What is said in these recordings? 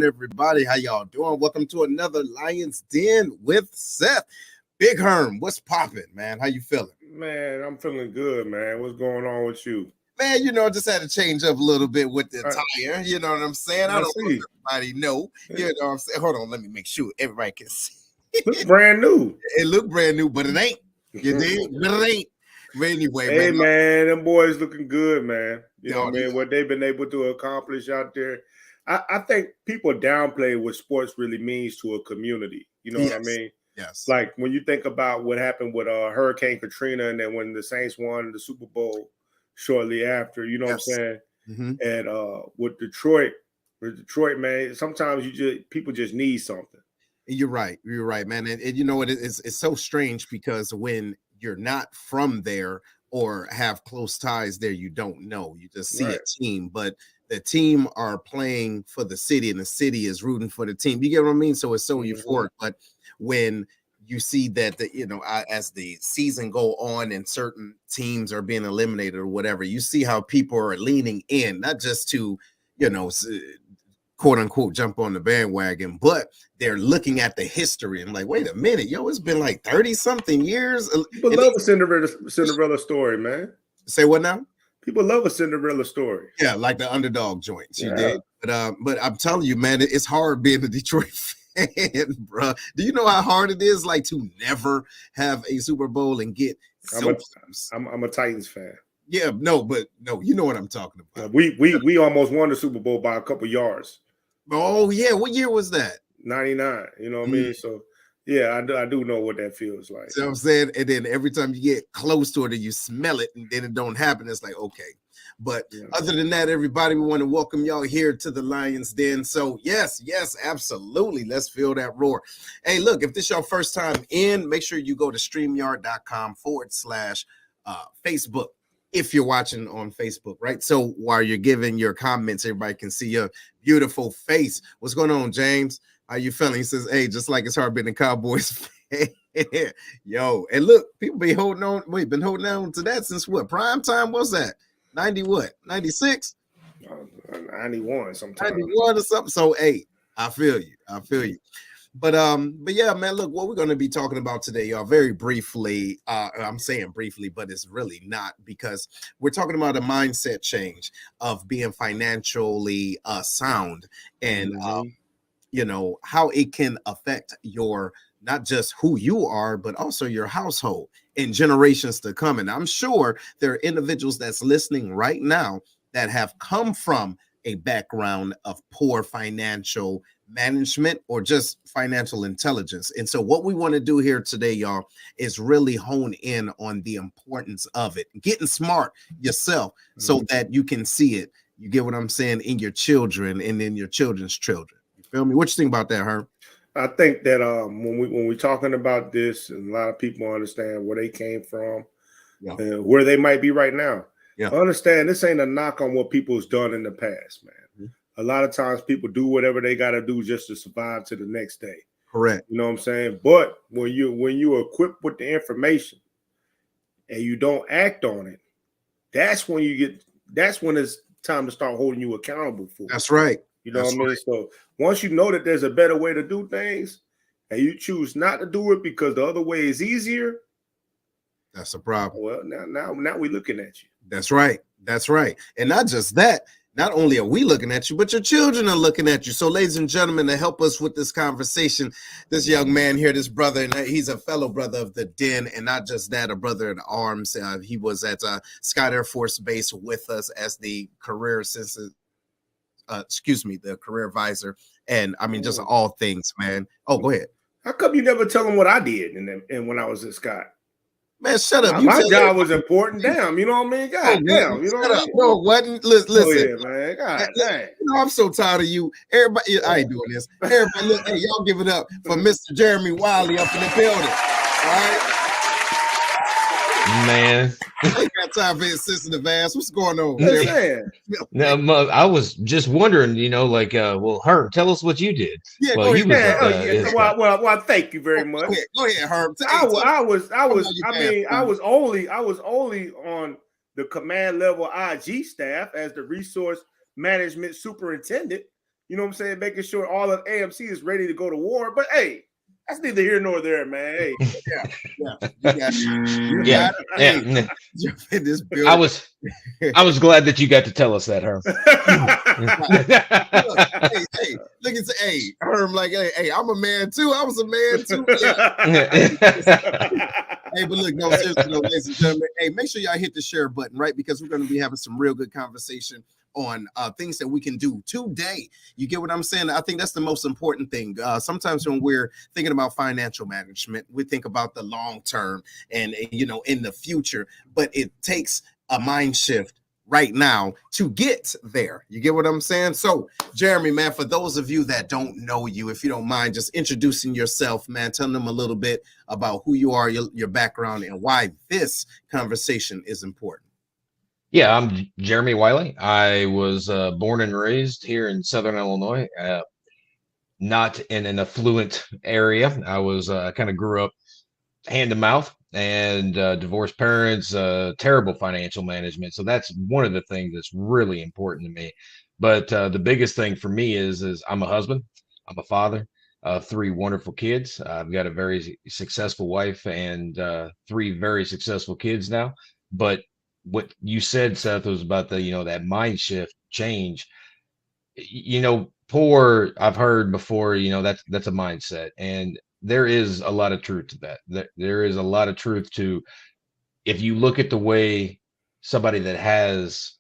Everybody, how y'all doing? Welcome to another Lion's Den with Seth. Big Herm, what's popping, man? How you feeling? Man, I'm feeling good, man. What's going on with you? Man, just had to change up a little bit with the attire. You know what I'm saying? I don't know if everybody know. You know what I'm saying? Hold on, let me make sure everybody can see. Look brand new. It look brand new, but it ain't. You dig? But it ain't. But anyway, hey, man, them boys looking good, man. You know what I mean? What they've been able to accomplish out there. I think people downplay what sports really means to a community. You know what I mean? Yes. Like when you think about what happened with Hurricane Katrina and then when the Saints won the Super Bowl shortly after, you know what I'm saying? Mm-hmm. And with Detroit, man, sometimes people just need something. You're right, man. And you know what? It's so strange because when you're not from there or have close ties there, you don't know. You just see a team, but the team are playing for the city and the city is rooting for the team. You get what I mean? So it's so euphoric. But when you see that, as the season go on and certain teams are being eliminated or whatever, you see how people are leaning in, not just to, quote unquote, jump on the bandwagon, but they're looking at the history and like, wait a minute, it's been like 30 something years. People love a Cinderella story, man. Say what now? People love a Cinderella story. Yeah, like the underdog joints. You did. But I'm telling you, man, it's hard being a Detroit fan, bro. Do you know how hard it is, like, to never have a Super Bowl and get I'm a Titans fan. Yeah, no, you know what I'm talking about. We almost won the Super Bowl by a couple yards. Oh, yeah. What year was that? 99. You know what I mean? So, yeah, I do know what that feels like. So I'm saying, and then every time you get close to it and you smell it and then it don't happen, it's like, okay. But other than that, everybody, we want to welcome y'all here to the Lion's Den. So yes, absolutely. Let's feel that roar. Hey, look, if this is your first time in, make sure you go to streamyard.com/Facebook. If you're watching on Facebook, right? So while you're giving your comments, everybody can see your beautiful face. What's going on, James? How you feeling? He says, hey, just like it's hard being a Cowboys fan. Yo, and look, people be holding on. We've been holding on to that since what? Prime time? What's that? 90 what? 96? 91 sometimes. 91 or something. So, hey, I feel you. But yeah, man, look, what we're going to be talking about today, y'all, very briefly, I'm saying briefly, but it's really not, because we're talking about a mindset change of being financially sound, and you know, how it can affect your, not just who you are, but also your household in generations to come. And I'm sure there are individuals that's listening right now that have come from a background of poor financial management or just financial intelligence. And so what we want to do here today, y'all, is really hone in on the importance of it, getting smart yourself so that you can see it. You get what I'm saying? In your children and in your children's children. You feel me? What you think about that, Herm? I think that when we're talking about this, and a lot of people understand where they came from and where they might be right now. Yeah. Understand this ain't a knock on what people's done in the past, man. A lot of times people do whatever they got to do just to survive to the next day. Correct. You know what I'm saying? But when you're equipped with the information and you don't act on it, that's when it's time to start holding you accountable for it. That's right. You know what I mean? So once you know that there's a better way to do things and you choose not to do it because the other way is easier, that's a problem. Well, now we're looking at you. That's right. And not just that. Not only are we looking at you, but your children are looking at you. So, ladies and gentlemen, to help us with this conversation, this young man here, this brother, and he's a fellow brother of the Den, and not just that, a brother in arms. He was at Scott Air Force Base with us as the career the career advisor, and I mean, just all things, man. Oh, go ahead. How come you never tell them what I did and when I was at Scott? Man, shut up. My job was important. Damn, you know what I mean? God damn, you know what I mean? No, it wasn't. Listen. Oh, yeah, man. God damn. You know, I'm so tired of you. Everybody, I ain't doing this. Everybody, look, hey, y'all give it up for Mr. Jeremy Wiley up in the building. All right? Man. I ain't got time for his sensitive ass. What's going on? No, I was just wondering, you know, like, well, Herm, tell us what you did. Yeah, well, well, thank you very much. Go ahead, Herm. I was only on the command level IG staff as the resource management superintendent. You know what I'm saying? Making sure all of AMC is ready to go to war. But hey, that's neither here nor there, man. Hey, I was glad that you got to tell us that, Herm. Hey, Herm, like, hey, I'm a man too. I was a man too. Hey, but look, no, seriously, ladies and gentlemen, hey, make sure y'all hit the share button, right? Because we're going to be having some real good conversation on things that we can do today. You get what I'm saying? I think that's the most important thing. Sometimes when we're thinking about financial management, we think about the long term and you know, in the future, but it takes a mind shift right now to get there. You get what I'm saying? So, Jeremy, man, for those of you that don't know you, if you don't mind just introducing yourself, man, tell them a little bit about who you are, your background, and why this conversation is important. Yeah, I'm Jeremy Wiley. I was born and raised here in Southern Illinois, not in an affluent area. I was kind of grew up hand to mouth and divorced parents, terrible financial management. So that's one of the things that's really important to me. But the biggest thing for me is I'm a husband, I'm a father of 3 wonderful kids. I've got a very successful wife and 3 very successful kids now. But what you said, Seth, was about the, you know, that mind shift change. You know, I've heard before, you know, that's a mindset. And there is a lot of truth to that. There is a lot of truth to, if you look at the way somebody that has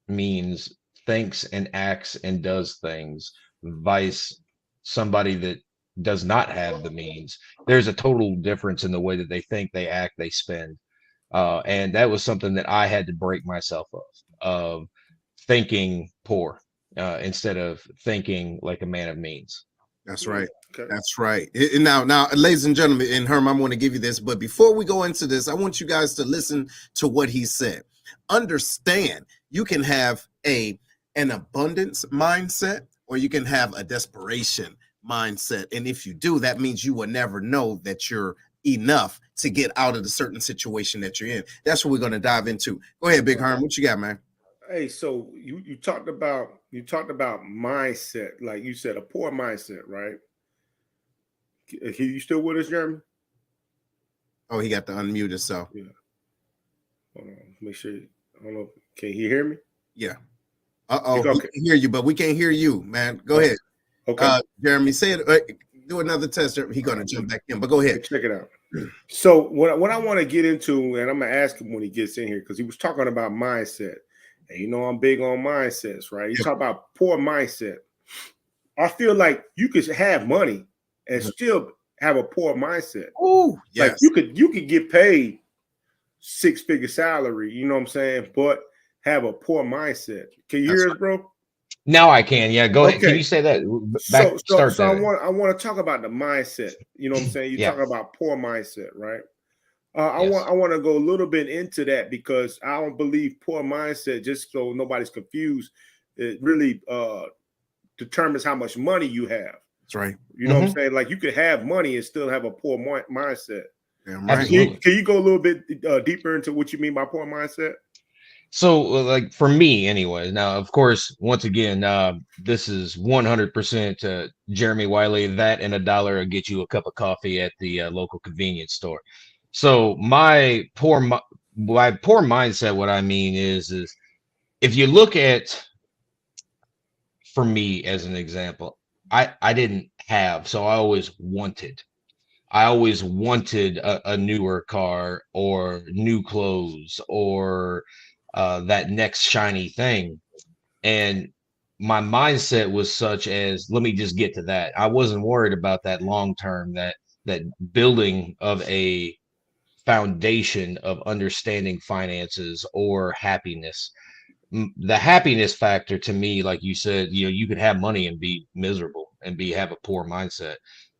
means thinks and acts and does things, vice somebody that does not have the means, there's a total difference in the way that they think, they act, they spend. And that was something that I had to break myself of thinking poor instead of thinking like a man of means. That's right. Okay. That's right. And now, ladies and gentlemen, and Herm, I'm going to give you this, but before we go into this, I want you guys to listen to what he said. Understand, you can have an abundance mindset, or you can have a desperation mindset. And if you do, that means you will never know that you're enough to get out of the certain situation that you're in. That's what we're going to dive into. Go ahead, Big Herm. What you got, man? Hey, so you talked about mindset, like you said, a poor mindset, right? You still with us, Jeremy? Oh, he got to unmute himself. Yeah. Hold on. Make sure. I don't know. Can you hear me? Yeah. Okay. We can hear you, but we can't hear you, man. Go ahead. Okay. Jeremy, say it. Do another test. He's gonna jump back in, but go ahead. Check it out. So what I want to get into, and I'm gonna ask him when he gets in here, because he was talking about mindset. And you know I'm big on mindsets, right? You talk about poor mindset. I feel like you could have money and still have a poor mindset. Oh, yes. Like you could get paid 6-figure salary, you know what I'm saying, but have a poor mindset. Can you hear us, bro? Now I can. Yeah, go ahead. Can you say that? So I want to talk about the mindset. You know what I'm saying? You're talking about poor mindset, right? I want to go a little bit into that, because I don't believe poor mindset, just so nobody's confused, it really determines how much money you have. That's right. You know what I'm saying? Like you could have money and still have a poor mindset. Damn right. Can you go a little bit deeper into what you mean by poor mindset? So, like for me, anyway. Now, of course, once again, this is 100% Jeremy Wiley. That and $1 will get you a cup of coffee at the local convenience store. So my poor mindset, what I mean is if you look at, for me as an example, I didn't have, so I always wanted a newer car or new clothes or that next shiny thing. And my mindset was such as, let me just get to that. I wasn't worried about that long term, that building of a foundation of understanding finances or happiness. The happiness factor to me, like you said, you could have money and be miserable and have a poor mindset.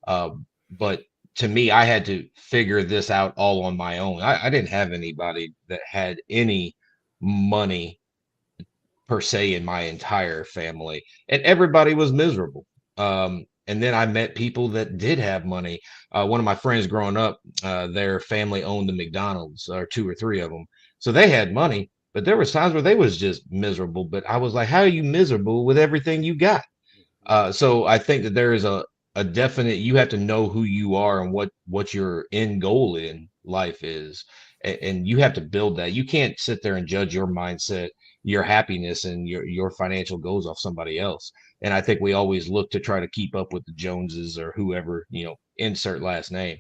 But to me, I had to figure this out all on my own. I didn't have anybody that had any money per se in my entire family, and everybody was miserable. And then I met people that did have money. One of my friends growing up, their family owned a McDonald's, or 2 or 3 of them. So they had money, but there was times where they was just miserable. But I was like, how are you miserable with everything you got? So I think that there is a definite, you have to know who you are and what your end goal in life is. And you have to build that. You can't sit there and judge your mindset, your happiness, and your financial goals off somebody else. And I think we always look to try to keep up with the Joneses or whoever, insert last name.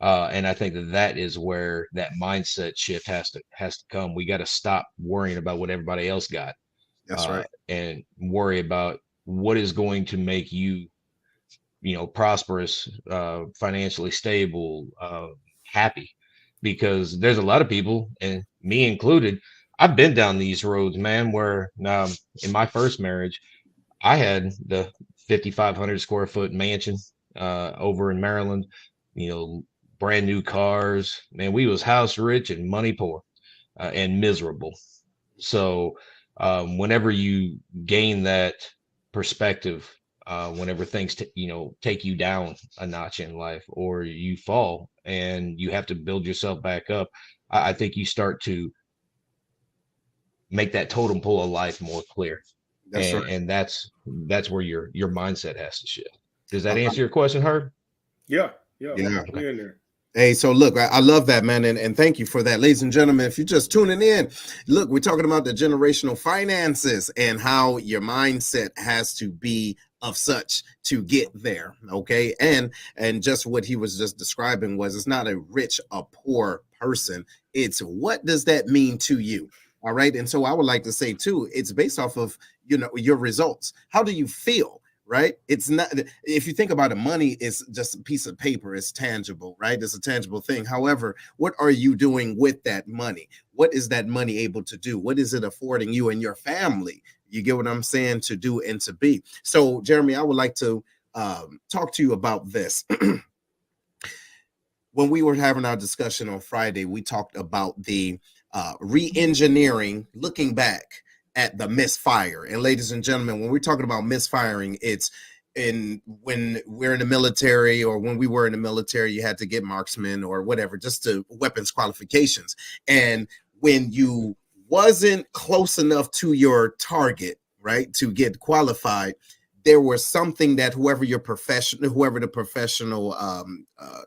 And I think that is where that mindset shift has to come. We got to stop worrying about what everybody else got. That's right. And worry about what is going to make you, prosperous, financially stable, happy. Because there's a lot of people, and me included, I've been down these roads, man, where in my first marriage, I had the 5,500 square foot mansion over in Maryland, brand new cars. Man, we was house rich and money poor and miserable. So whenever you gain that perspective, whenever things take you down a notch in life, or you fall and you have to build yourself back up, I think you start to make that totem pole of life more clear. That's right. And that's where your mindset has to shift. Does that answer your question, Herb? Yeah. Okay. Hey, so look, I love that, man, and thank you for that. Ladies and gentlemen, if you're just tuning in, look, we're talking about the generational finances and how your mindset has to be of such to get there, okay? And just what he was just describing was, it's not a rich or poor person. It's, what does that mean to you? All right. And so I would like to say too, it's based off of, your results. How do you feel right? It's not, if you think about it, money is just a piece of paper, it's tangible, right? It's a tangible thing. However, what are you doing with that money? What is that money able to do? What is it affording you and your family? You get what I'm saying? To do and to be. So, Jeremy, I would like to talk to you about this. When we were having our discussion on Friday, we talked about the re-engineering, looking back at the misfire. And ladies and gentlemen, when we're talking about misfiring, it's when we're in the military, or when we were in the military, you had to get marksman or whatever, just to weapons qualifications. And when you wasn't close enough to your target, right, to get qualified, there was something that whoever the professional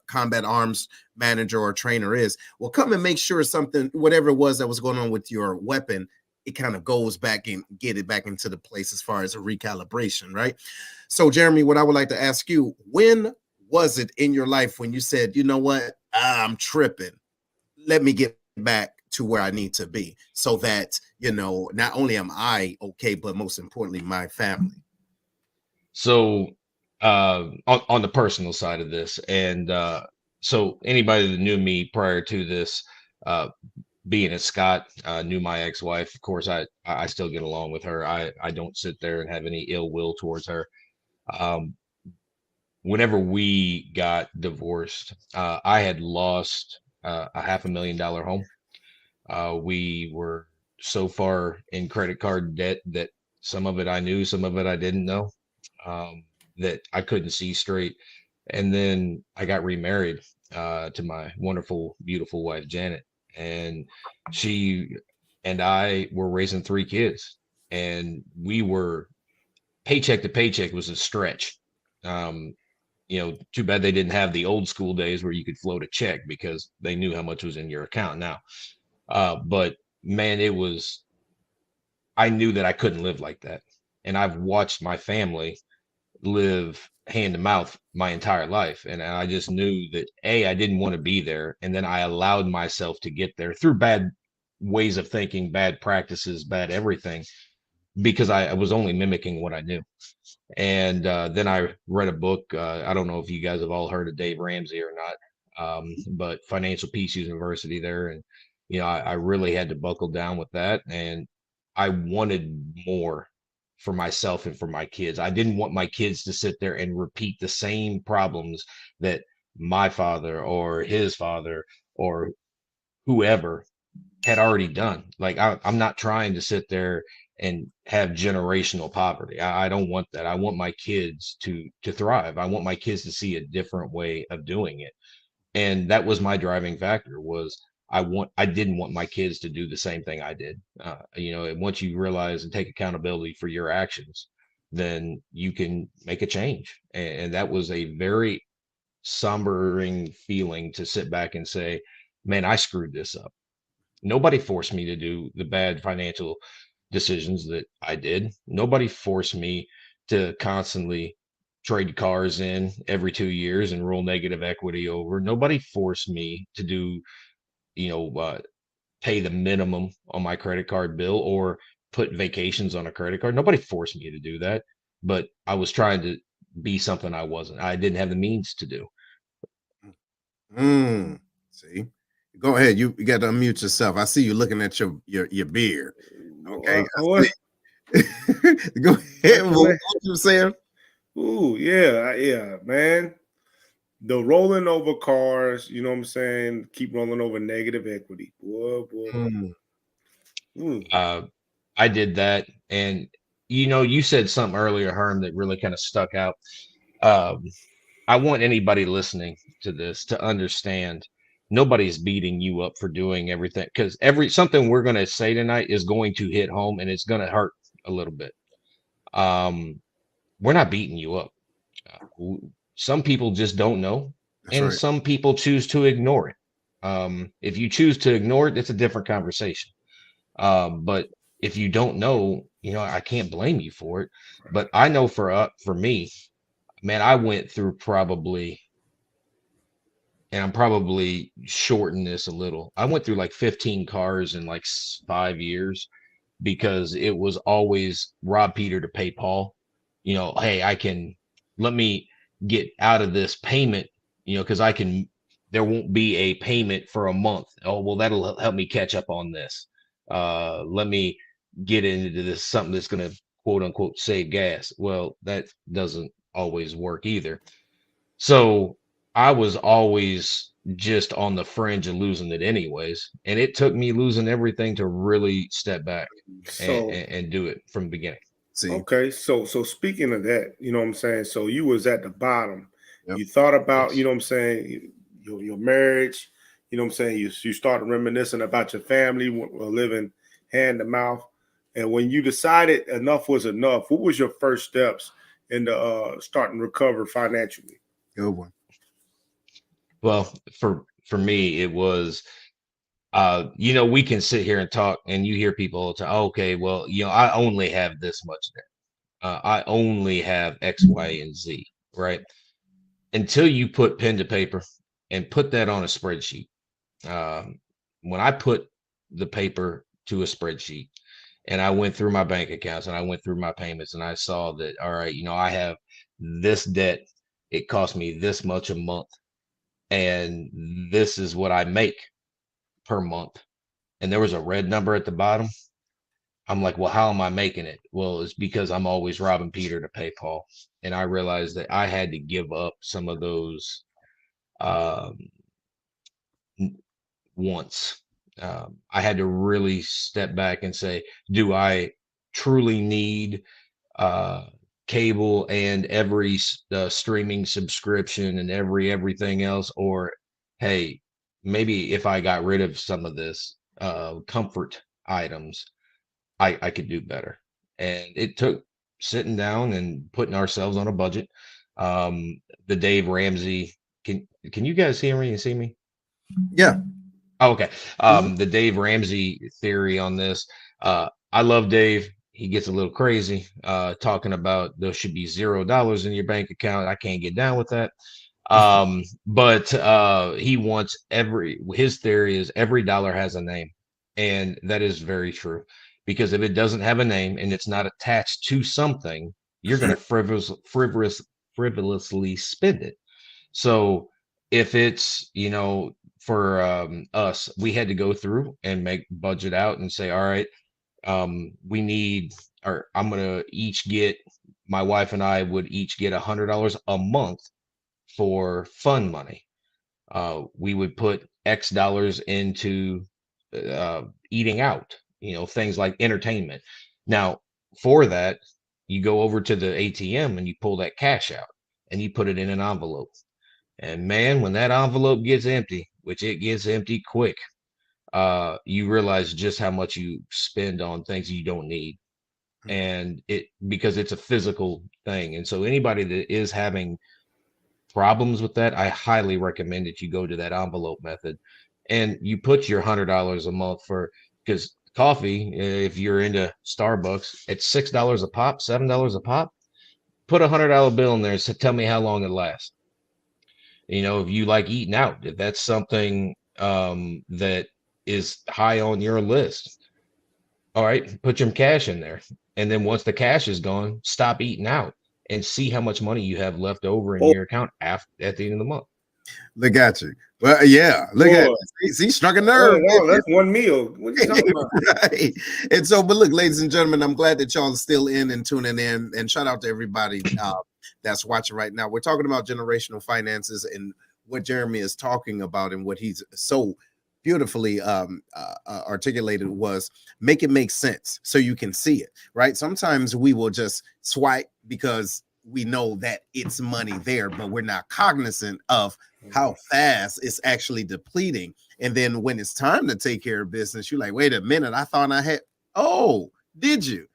combat arms manager or trainer is, will come and make sure something, whatever it was that was going on with your weapon, it kind of goes back and get it back into the place as far as a recalibration, right? So, Jeremy, what I would like to ask you, when was it in your life when you said, you know what, I'm tripping, let me get back to where I need to be, so that, you know, not only am I okay, but most importantly, my family? So on the personal side of this, and so anybody that knew me prior to this, being a Scot, knew my ex-wife. Of course, I still get along with her. I don't sit there and have any ill will towards her. Whenever we got divorced, I had lost a $500,000 home. We were so far in credit card debt that some of it I knew, some of it I didn't know, that I couldn't see straight. And then I got remarried to my wonderful, beautiful wife, Janet. And she and I were raising 3 kids. And we were paycheck to paycheck was a stretch. You know, too bad they didn't have the old school days where you could float a check, because they knew how much was in your account now. But man, I knew that I couldn't live like that. And I've watched my family live hand to mouth my entire life. And I just knew that I didn't want to be there. And then I allowed myself to get there through bad ways of thinking, bad practices, bad everything, because I was only mimicking what I knew. And then I read a book. I don't know if you guys have all heard of Dave Ramsey or not, but Financial Peace University there. And, you know, I really had to buckle down with that. And I wanted more for myself and for my kids. I didn't want my kids to sit there and repeat the same problems that my father or his father or whoever had already done. Like I'm not trying to sit there and have generational poverty. I don't want that. I want my kids to thrive. I want my kids to see a different way of doing it. And that was my driving factor, was I didn't want my kids to do the same thing I did. You know, and once you realize and take accountability for your actions, then you can make a change. And that was a very sombering feeling, to sit back and say, man, I screwed this up. Nobody forced me to do the bad financial decisions that I did. Nobody forced me to constantly trade cars in every 2 years and roll negative equity over. Nobody forced me to do, you know, pay the minimum on my credit card bill or put vacations on a credit card. Nobody forced me to do that, but I was trying to be something I wasn't. I didn't have the means to do. See, go ahead. You got to unmute yourself. I see you looking at your beard. Okay. Go ahead. What you saying? Ooh, yeah, man. The rolling over cars, you know what I'm saying? Keep rolling over negative equity. Boy. I did that. And, you know, you said something earlier, Herm, that really kind of stuck out. I want anybody listening to this to understand nobody's beating you up for doing everything, because something we're going to say tonight is going to hit home and it's going to hurt a little bit. We're not beating you up. Some people just don't know. That's and right. Some people choose to ignore it. If you choose to ignore it, it's a different conversation. But if you don't know, you know, I can't blame you for it. But I know for me, man, I went through probably, and I'm probably shorting this a little, I went through like 15 cars in like 5 years, because it was always rob Peter to pay Paul. hey, let me get out of this payment, because there won't be a payment for a month. Oh, well, that'll help me catch up on this. Let me get into this, something that's going to quote unquote save gas. Well, that doesn't always work either. So I was always just on the fringe of losing it anyways. And it took me losing everything to really step back and do it from the beginning. See? Okay. So speaking of that, you know what I'm saying? So you was at the bottom. Yep. You thought about, you know what I'm saying, your marriage, you know what I'm saying? You started reminiscing about your family, living hand to mouth. And when you decided enough was enough, what was your first steps into starting to recover financially? Good one. Well, for me, it was, we can sit here and talk, and you hear people all the time, okay, well, I only have this much debt. I only have X, Y, and Z, right? Until you put pen to paper and put that on a spreadsheet. When I put the paper to a spreadsheet and I went through my bank accounts and I went through my payments and I saw that, all right, I have this debt. It cost me this much a month. And this is what I make per month. And there was a red number at the bottom. I'm like, well, how am I making it? Well, it's because I'm always robbing Peter to pay Paul. And I realized that I had to give up some of those wants. I had to really step back and say, do I truly need cable and every streaming subscription and everything else? Or, hey, maybe if I got rid of some of this comfort items, I could do better. And it took sitting down and putting ourselves on a budget. The Dave Ramsey, can you guys hear me and see me? Yeah. Oh, okay. The Dave Ramsey theory on this. I love Dave. He gets a little crazy talking about there should be $0 in your bank account. I can't get down with that. But he wants his theory is every dollar has a name. And that is very true, because if it doesn't have a name and it's not attached to something, you're going to frivolously spend it. So if it's, for us, we had to go through and make budget out and say, all right, we need, or I'm going to each get, my wife and I would each get $100 a month for fun money. We would put X dollars into eating out, things like entertainment. Now, for that, you go over to the ATM and you pull that cash out and you put it in an envelope. And man, when that envelope gets empty, which it gets empty quick, you realize just how much you spend on things you don't need. And because it's a physical thing. And so anybody that is having problems with that, I highly recommend that you go to that envelope method and you put your $100 a month because coffee, if you're into Starbucks, it's $6 a pop, $7 a pop. Put a $100 bill in there and tell me how long it lasts. If you like eating out, if that's something that is high on your list, all right, put your cash in there. And then once the cash is gone, stop eating out and see how much money you have left over in your account at the end of the month. Look at you. Well, yeah, look at it. See, struck a nerve. Oh, that's one meal. What are you talking about? Right. And so, but look, ladies and gentlemen, I'm glad that y'all are still in and tuning in. And shout out to everybody that's watching right now. We're talking about generational finances and what Jeremy is talking about, and what he's so beautifully articulated was make it make sense so you can see it, right? Sometimes we will just swipe because we know that it's money there, but we're not cognizant of how fast it's actually depleting. And then when it's time to take care of business, you're like, wait a minute, I thought I had, oh, did you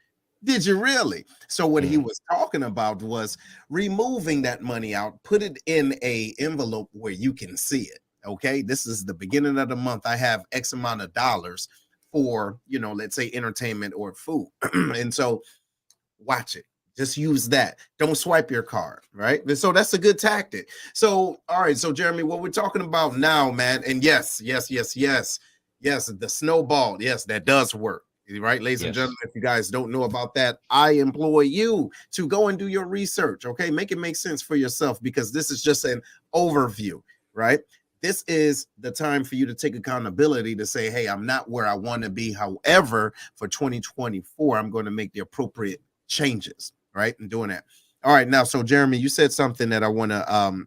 really? So what he was talking about was removing that money out, put it in a envelope where you can see it. Okay, this is the beginning of the month. I have X amount of dollars for, let's say entertainment or food. And so watch it. Just use that. Don't swipe your card, right? And so that's a good tactic. So, all right. So, Jeremy, what we're talking about now, man, and yes, the snowball, yes, that does work. Right, ladies and gentlemen, if you guys don't know about that, I implore you to go and do your research. Okay, make it make sense for yourself, because this is just an overview, right? This is the time for you to take accountability to say, hey, I'm not where I want to be. However, for 2024, I'm going to make the appropriate changes, right? And doing that. All right, now, so Jeremy, you said something that I want to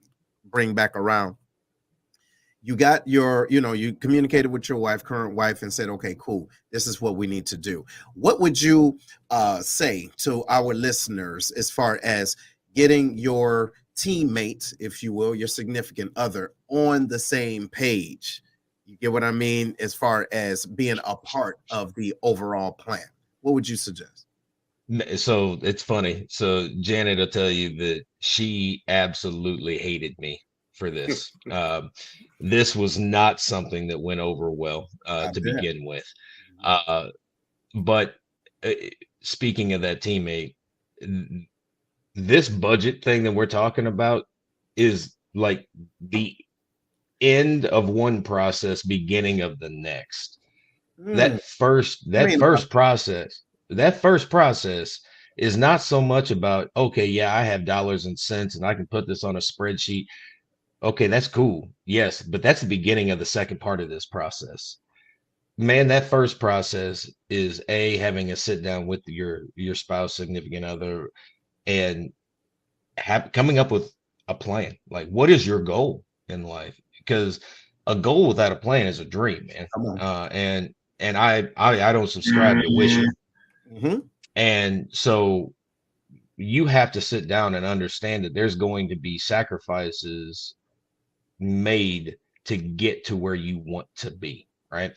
bring back around. You got your, you communicated with your wife, current wife, and said, okay, cool, this is what we need to do. What would you say to our listeners as far as getting your teammate, if you will, your significant other, on the same page? You get what I mean? As far as being a part of the overall plan, what would you suggest? So it's funny. So Janet will tell you that she absolutely hated me for this. This was not something that went over well to begin with. But speaking of that teammate, this budget thing that we're talking about is like the end of one process, beginning of the next. That first process is not so much about, okay, yeah, I have dollars and cents and I can put this on a spreadsheet. Okay, that's cool. Yes, but that's the beginning of the second part of this process. Man, that first process is having a sit down with your spouse, significant other, and coming up with a plan. Like, what is your goal in life? Because a goal without a plan is a dream, man. And I don't subscribe to wishing. And so you have to sit down and understand that there's going to be sacrifices made to get to where you want to be, right?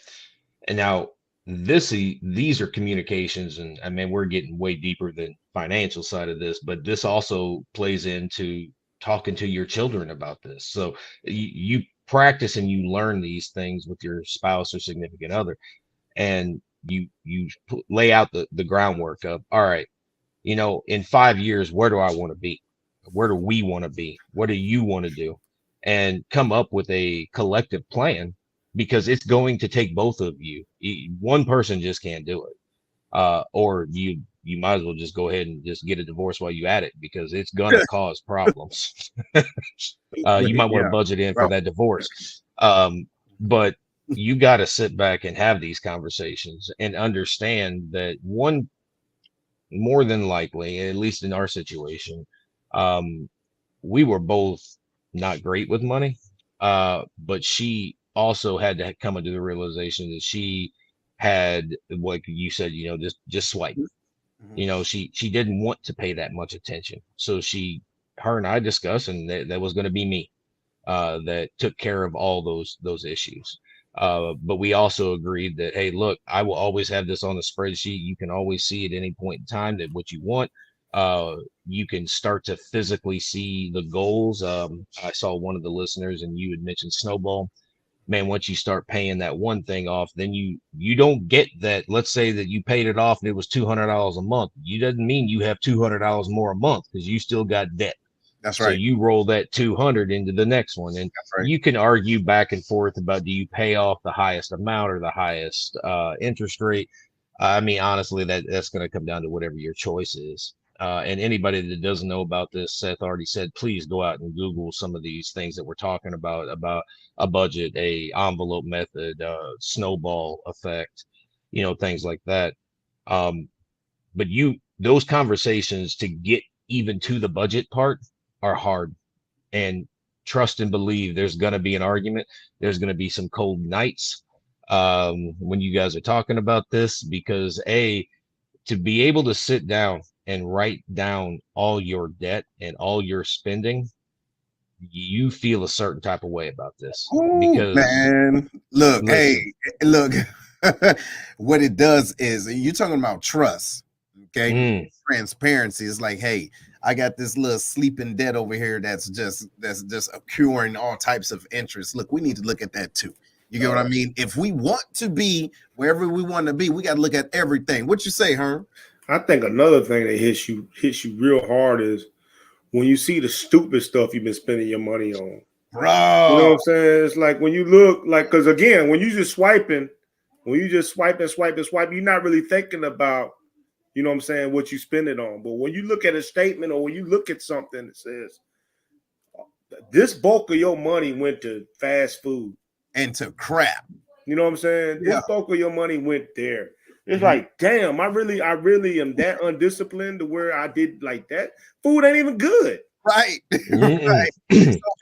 And now these are communications, and I mean, we're getting way deeper than financial side of this, but this also plays into talking to your children about this. So you practice and you learn these things with your spouse or significant other, and you lay out the groundwork of, all right, in 5 years, where do I want to be? Where do we want to be? What do you want to do? And come up with a collective plan, because it's going to take both of you. One person just can't do it. Or you might as well just go ahead and just get a divorce while you at it, because it's gonna cause problems. You might want to budget in for that divorce. But you got to sit back and have these conversations and understand that one, more than likely, at least in our situation, we were both not great with money, but she also had to come into the realization that she had, like you said, just swipe. She didn't want to pay that much attention, so her and I discussed, and that was going to be me that took care of all those issues. But we also agreed that, hey, look, I will always have this on the spreadsheet. You can always see at any point in time that what you want. You can start to physically see the goals. I saw one of the listeners, and you had mentioned snowball. Man, once you start paying that one thing off, then you don't get that. Let's say that you paid it off and it was $200 a month. You doesn't mean you have $200 more a month, because you still got debt. That's right. So you roll that 200 into the next one, and you can argue back and forth about, do you pay off the highest amount or the highest interest rate? I mean, honestly, that's going to come down to whatever your choice is. And anybody that doesn't know about this, Seth already said, please go out and Google some of these things that we're talking about a budget, a envelope method, snowball effect, things like that. But those conversations to get even to the budget part are hard, and trust and believe there's going to be an argument. There's going to be some cold nights when you guys are talking about this, because to be able to sit down and write down all your debt and all your spending, you feel a certain type of way about this. Because, man, look, what it does is, you're talking about trust, okay? Transparency is like, hey, I got this little sleeping debt over here that's just accruing all types of interest. Look, we need to look at that too. You get what I mean? If we want to be wherever we want to be, we got to look at everything. What you say, Herm? I think another thing that hits you real hard is when you see the stupid stuff you've been spending your money on. Bro. You know what I'm saying? It's like when you look, like, because again, when you just swiping, when you just swipe and swipe and swipe, you're not really thinking about, you know what I'm saying, what you spend it on. But when you look at a statement or when you look at something that says this bulk of your money went to fast food and to crap, you know what I'm saying? This bulk of your money went there. It's like, damn, I really am that undisciplined to where I did like that. Food ain't even good. Right. Right.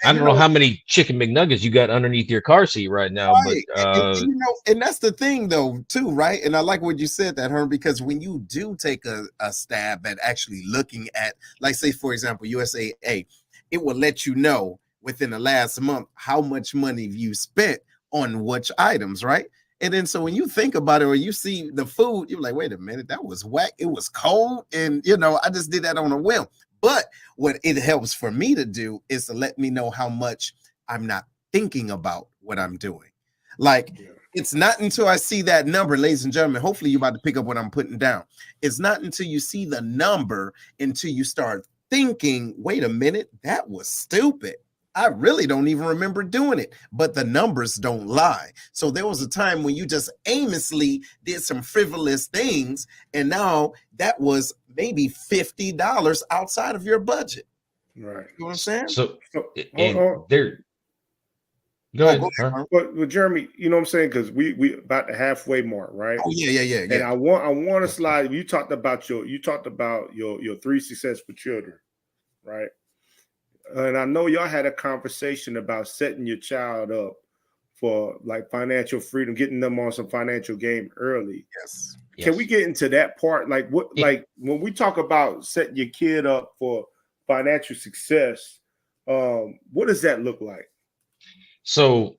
I don't know how many chicken McNuggets you got underneath your car seat right now, but and, you know, and that's the thing though, too, right? And I like what you said that, Herm, because when you do take a stab at actually looking at, like, say, for example, USAA, it will let you know within the last month how much money you spent on which items, right? And then so when you think about it or you see the food, you're like, wait a minute, that was whack. It was cold. And, you know, I just did that on a whim. But what it helps for me to do is to let me know how much I'm not thinking about what I'm doing. Like, it's not until I see that number, ladies and gentlemen, hopefully you're about to pick up what I'm putting down. It's not until you see the number until you start thinking, wait a minute, that was stupid. I really don't even remember doing it, but the numbers don't lie. So there was a time when you just aimlessly did some frivolous things, and now that was maybe $50 outside of your budget. Right. You know what I'm saying? So and there. Go ahead. But Jeremy, you know what I'm saying? Because we about the halfway mark, right? Oh yeah. And I want to slide. You talked about your 3 successful children, right? And I know y'all had a conversation about setting your child up for like financial freedom, getting them on some financial game early. Yes. Can we get into that part? Like like when we talk about setting your kid up for financial success, what does that look like? So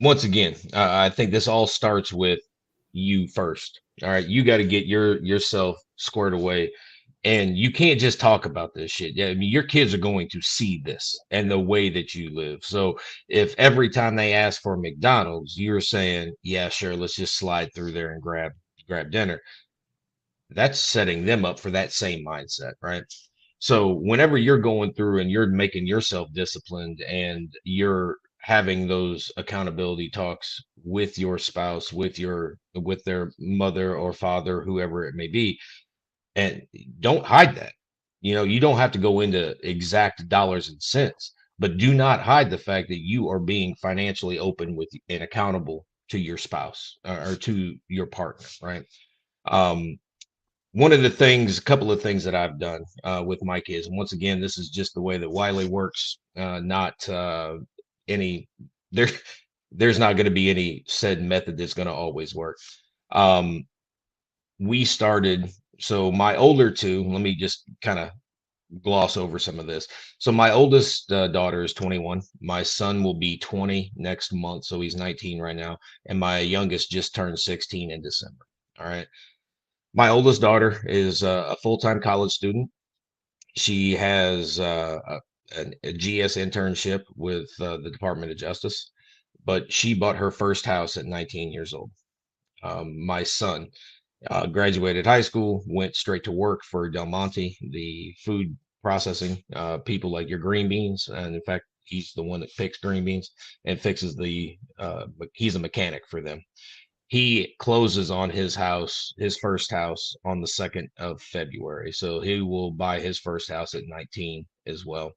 once again, I think this all starts with you first. All right. You got to get yourself squared away. And you can't just talk about this shit. Yeah, I mean, your kids are going to see this and the way that you live. So if every time they ask for McDonald's, you're saying, yeah, sure, let's just slide through there and grab dinner, that's setting them up for that same mindset, right? So whenever you're going through and you're making yourself disciplined and you're having those accountability talks with your spouse, with their mother or father, whoever it may be, and don't hide that. You know, you don't have to go into exact dollars and cents, but do not hide the fact that you are being financially open with and accountable to your spouse or to your partner, right? A couple of things that I've done with my kids, and once again, this is just the way that Wiley works, not any, there's not going to be any said method that's going to always work. We started, so my older two, let me just kind of gloss over some of this. So my oldest daughter is 21. My son will be 20 next month. So he's 19 right now. And my youngest just turned 16 in December. All right. My oldest daughter is a full-time college student. She has a GS internship with the Department of Justice, but she bought her first house at 19 years old. My son graduated high school, went straight to work for Del Monte, the food processing people like your green beans. And in fact, he's the one that picks green beans and fixes he's a mechanic for them. He closes on his first house on the 2nd of February. So he will buy his first house at 19 as well.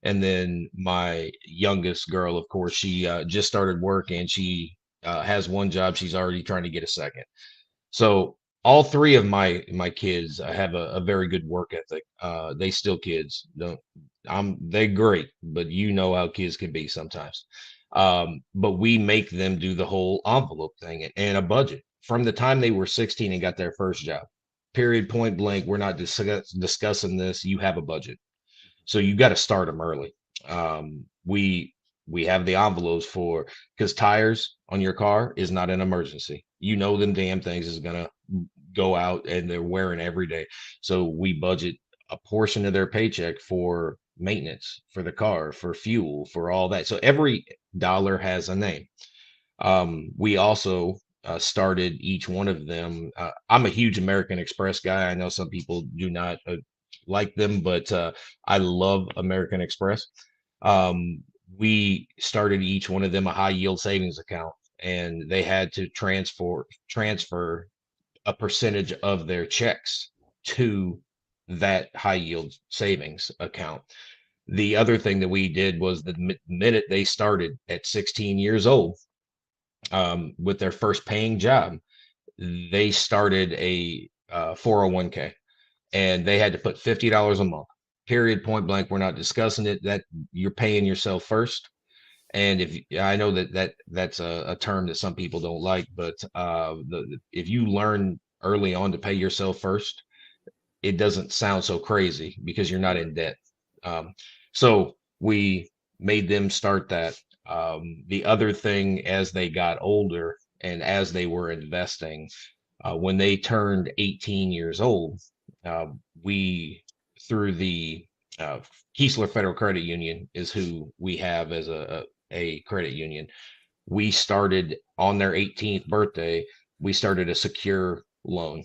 And then my youngest girl, of course, she just started work and she has one job. She's already trying to get a second. So all three of my kids have a very good work ethic. They still kids. They're great, but you know how kids can be sometimes. But we make them do the whole envelope thing and a budget from the time they were 16 and got their first job. Period, point blank. We're not discussing this. You have a budget. So you got to start them early. We have the envelopes because tires on your car is not an emergency. You know them damn things is gonna go out and they're wearing every day. So we budget a portion of their paycheck for maintenance, for the car, for fuel, for all that. So every dollar has a name. We also started each one of them. I'm a huge American Express guy. I know some people do not like them, but I love American Express. We started each one of them a high yield savings account, and they had to transfer a percentage of their checks to that high yield savings account. The other thing that we did was the minute they started at 16 years old, with their first paying job, they started a 401k, and they had to put $50 a month. Period. Point blank. We're not discussing it. That you're paying yourself first. And if I know that's a term that some people don't like, but if you learn early on to pay yourself first, it doesn't sound so crazy because you're not in debt. So we made them start that. The other thing, as they got older and as they were investing, when they turned 18 years old, we, through the Keesler Federal Credit Union is who we have as a credit union. We started on their 18th birthday, we started a secure loan.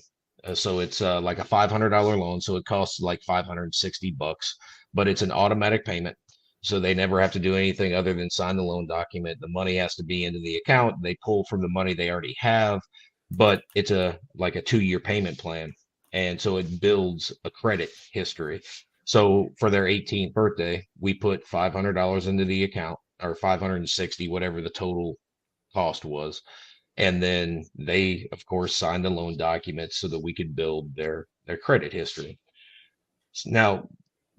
So it's like a $500 loan. So it costs like $560, but it's an automatic payment. So they never have to do anything other than sign the loan document. The money has to be into the account. They pull from the money they already have, but it's like a 2-year payment plan. And so it builds a credit history. So for their 18th birthday, we put $500 into the account, or 560, whatever the total cost was. And then they, of course, signed the loan documents so that we could build their credit history. Now,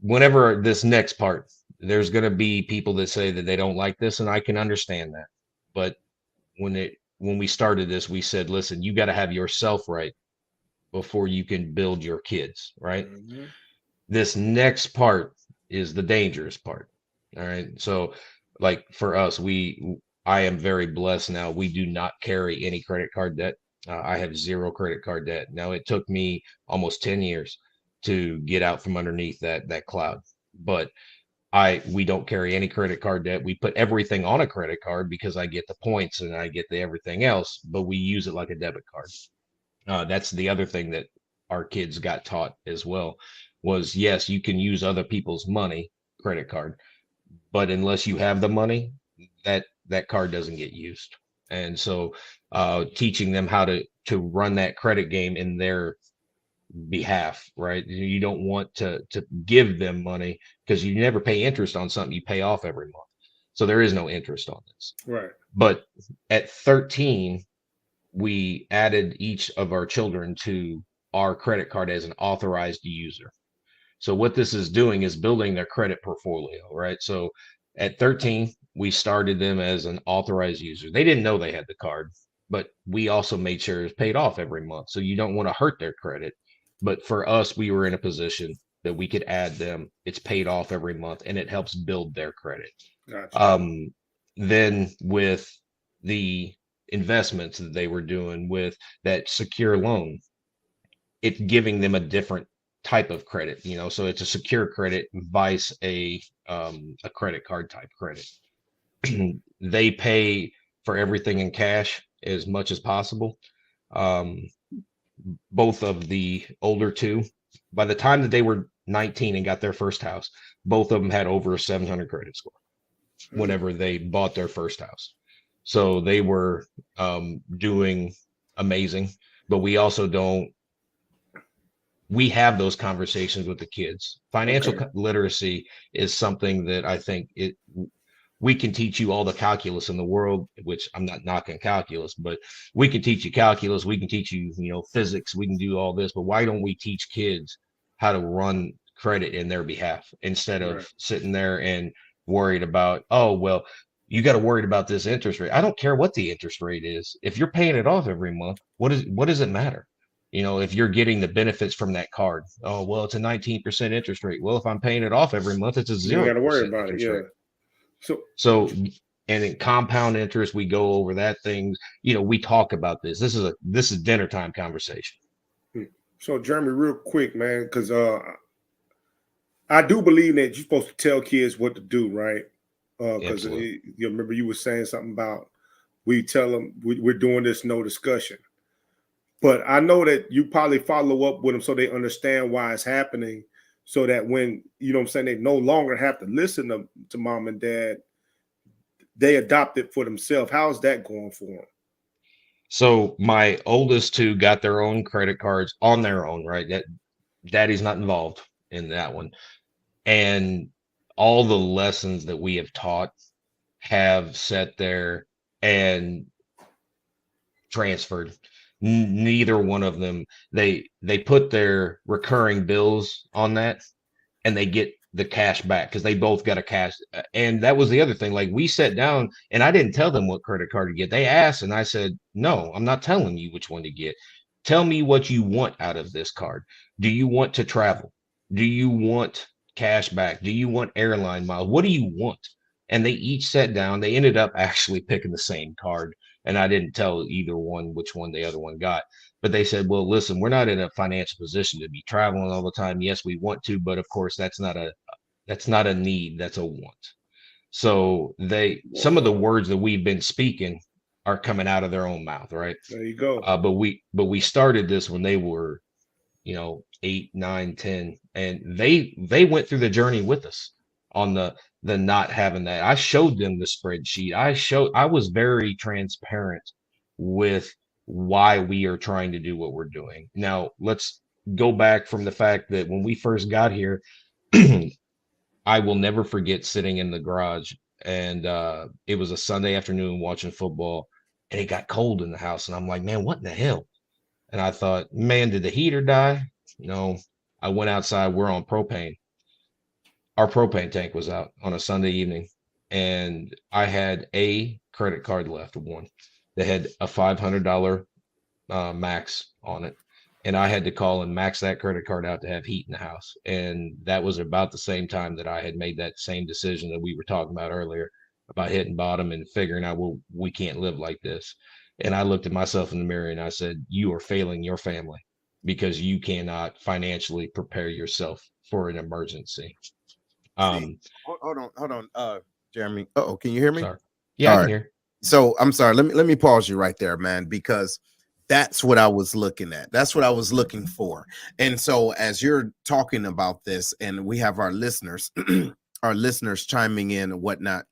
whenever this next part, there's going to be people that say that they don't like this, and I can understand that. But when we started this, we said, listen, you got to have yourself right before you can build your kids, right? Mm-hmm. This next part is the dangerous part. All right. So like for us, I am very blessed now. We do not carry any credit card debt. I have 0 credit card debt. Now, it took me almost 10 years to get out from underneath that cloud, but we don't carry any credit card debt. We put everything on a credit card because I get the points and I get the everything else, but we use it like a debit card. That's the other thing that our kids got taught as well was, yes, you can use other people's money, credit card, but unless you have the money, that card doesn't get used. And so teaching them how to run that credit game in their behalf, right? You don't want to give them money because you never pay interest on something you pay off every month. So there is no interest on this. Right. But at 13, we added each of our children to our credit card as an authorized user. So what this is doing is building their credit portfolio, right? So at 13, we started them as an authorized user. They didn't know they had the card, but we also made sure it's paid off every month. So you don't want to hurt their credit. But for us, we were in a position that we could add them. It's paid off every month, and it helps build their credit. Gotcha. Then with the investments that they were doing with that secure loan, it's giving them a different type of credit, so it's a secure credit vice a credit card type credit. They pay for everything in cash as much as possible. Both of the older two, by the time that they were 19 and got their first house, both of them had over a 700 credit score whenever they bought their first house. So they were doing amazing, but we also we have those conversations with the kids. Financial literacy is something that I think we can teach you all the calculus in the world, which I'm not knocking calculus, but we can teach you calculus. We can teach you, physics. We can do all this, but why don't we teach kids how to run credit in their behalf instead of sitting there and worried about, oh, well, you got to worry about this interest rate. I don't care what the interest rate is. If you're paying it off every month, what does it matter? If you're getting the benefits from that card, oh, well, it's a 19% interest rate. Well, if I'm paying it off every month, it's a 0%. You got to worry about it. Yeah. Rate. So, and in compound interest, we go over that thing. We talk about this. This is dinner time conversation. So, Jeremy, real quick, man, because I do believe that you're supposed to tell kids what to do, right? Because you remember you were saying something about we tell them we're doing this, no discussion. But I know that you probably follow up with them so they understand why it's happening, so that when, they no longer have to listen to mom and dad, they adopt it for themselves. How's that going for them? So my oldest two got their own credit cards on their own, right? That daddy's not involved in that one. And all the lessons that we have taught have sat there and transferred. Neither one of them, they put their recurring bills on that and they get the cash back because they both got a cash. And that was the other thing. Like we sat down and I didn't tell them what credit card to get. They asked and I said, no, I'm not telling you which one to get. Tell me what you want out of this card. Do you want to travel? Do you want cash back? Do you want airline miles? What do you want? And they each sat down. They ended up actually picking the same card. And I didn't tell either one which one the other one got. But they said, well, listen, we're not in a financial position to be traveling all the time. Yes, we want to, but of course that's not a need, that's a want. So some of the words that we've been speaking are coming out of their own mouth, right? There you go. But we started this when they were, 8, 9, 10, and they went through the journey with us on the not having that. I showed them the spreadsheet. I was very transparent with why we are trying to do what we're doing. Now let's go back from the fact that when we first got here, I will never forget sitting in the garage and it was a Sunday afternoon watching football and it got cold in the house. And I'm like, man, what in the hell? And I thought, man, did the heater die? No, I went outside. We're on propane. Our propane tank was out on a Sunday evening. And I had a credit card left, one that had a $500 max on it. And I had to call and max that credit card out to have heat in the house. And that was about the same time that I had made that same decision that we were talking about earlier about hitting bottom and figuring out, well, we can't live like this. And I looked at myself in the mirror and I said, you are failing your family because you cannot financially prepare yourself for an emergency. Hold on, Jeremy. Oh, can you hear me? Sorry. Yeah, all I can right. hear. So I'm sorry. Let me pause you right there, man, because that's what I was looking at. That's what I was looking for. And so as you're talking about this, and we have our listeners, our listeners chiming in and whatnot,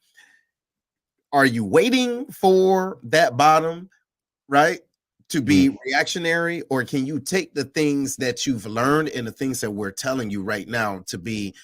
are you waiting for that bottom, right, to be reactionary, or can you take the things that you've learned and the things that we're telling you right now to be,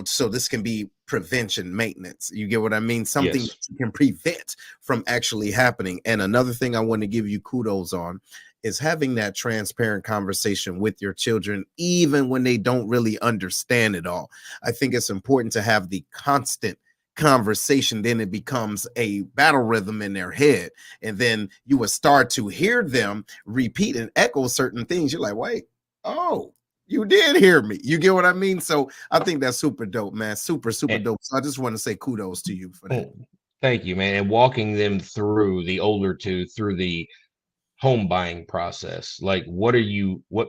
so this can be prevention maintenance? You get what I mean? Something Yes. that you can prevent from actually happening. And another thing I want to give you kudos on is having that transparent conversation with your children, even when they don't really understand it all. I think it's important to have the constant conversation. Then it becomes a battle rhythm in their head, and then you will start to hear them repeat and echo certain things. You're like, wait, oh, you did hear me. You get what I mean? So I think that's super dope, man. Super dope. So I just want to say kudos to you for that. Thank you, man. And walking them through the older two through the home buying process. Like, what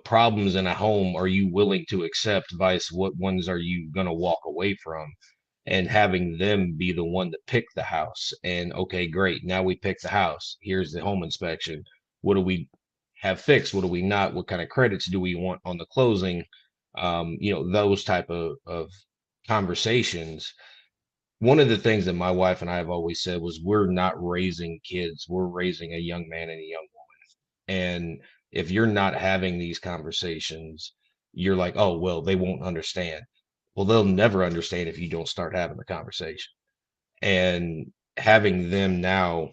problems in a home are you willing to accept, vice what ones are you going to walk away from? And having them be the one to pick the house. And okay, great. Now we pick the house. Here's the home inspection. What do we have fixed? What do we not? What kind of credits do we want on the closing? Those type of conversations. One of the things that my wife and I have always said was we're not raising kids. We're raising a young man and a young woman. And if you're not having these conversations, you're like, oh, well, they won't understand. Well, they'll never understand if you don't start having the conversation. And having them now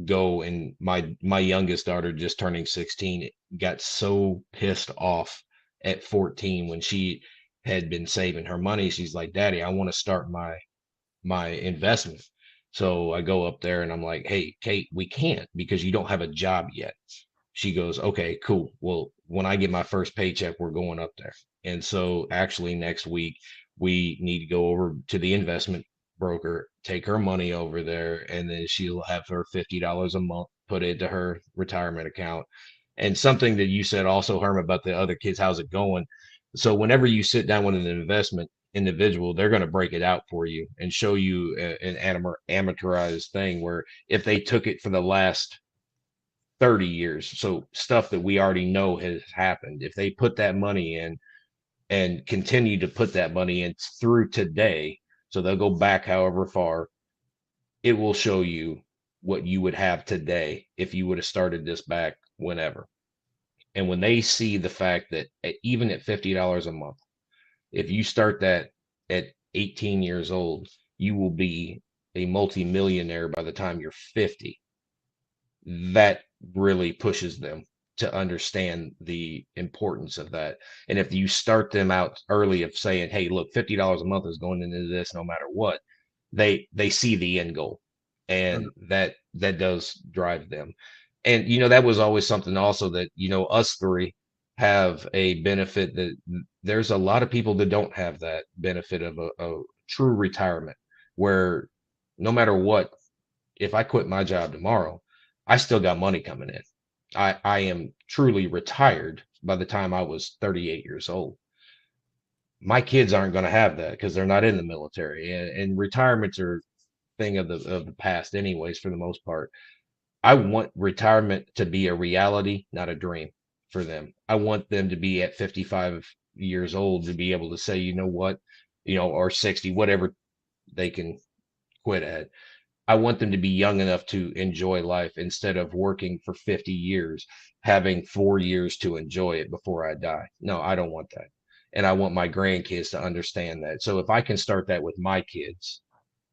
go, and my youngest daughter just turning 16 got so pissed off at 14 when she had been saving her money. She's like, Daddy, I want to start my investment. So I go up there and I'm like, hey, Kate, we can't because you don't have a job yet. She goes, okay, cool. Well, when I get my first paycheck, we're going up there. And so actually next week, we need to go over to the investment broker, take her money over there, and then she'll have her $50 a month put into her retirement account. And something that you said also, Herm, about the other kids, how's it going? So whenever you sit down with an investment individual, they're going to break it out for you and show you an amortized thing where if they took it for the last 30 years, so stuff that we already know has happened, if they put that money in and continue to put that money in through today, so they'll go back however far, it will show you what you would have today if you would have started this back whenever. And when they see the fact that even at $50 a month, if you start that at 18 years old, you will be a multimillionaire by the time you're 50. That really pushes them to understand the importance of that. And if you start them out early of saying, hey, look, $50 a month is going into this no matter what, they see the end goal. And that does drive them. And that was always something also that us three have a benefit, that there's a lot of people that don't have that benefit of a true retirement, where no matter what, if I quit my job tomorrow, I still got money coming in. I am truly retired by the time I was 38 years old. My kids aren't going to have that because they're not in the military, and retirements are thing of the past anyways, for the most part. I want retirement to be a reality, not a dream for them. I want them to be at 55 years old to be able to say, you know what, or 60, whatever they can quit at. I want them to be young enough to enjoy life instead of working for 50 years, having 4 years to enjoy it before I die. No, I don't want that. And I want my grandkids to understand that. So if I can start that with my kids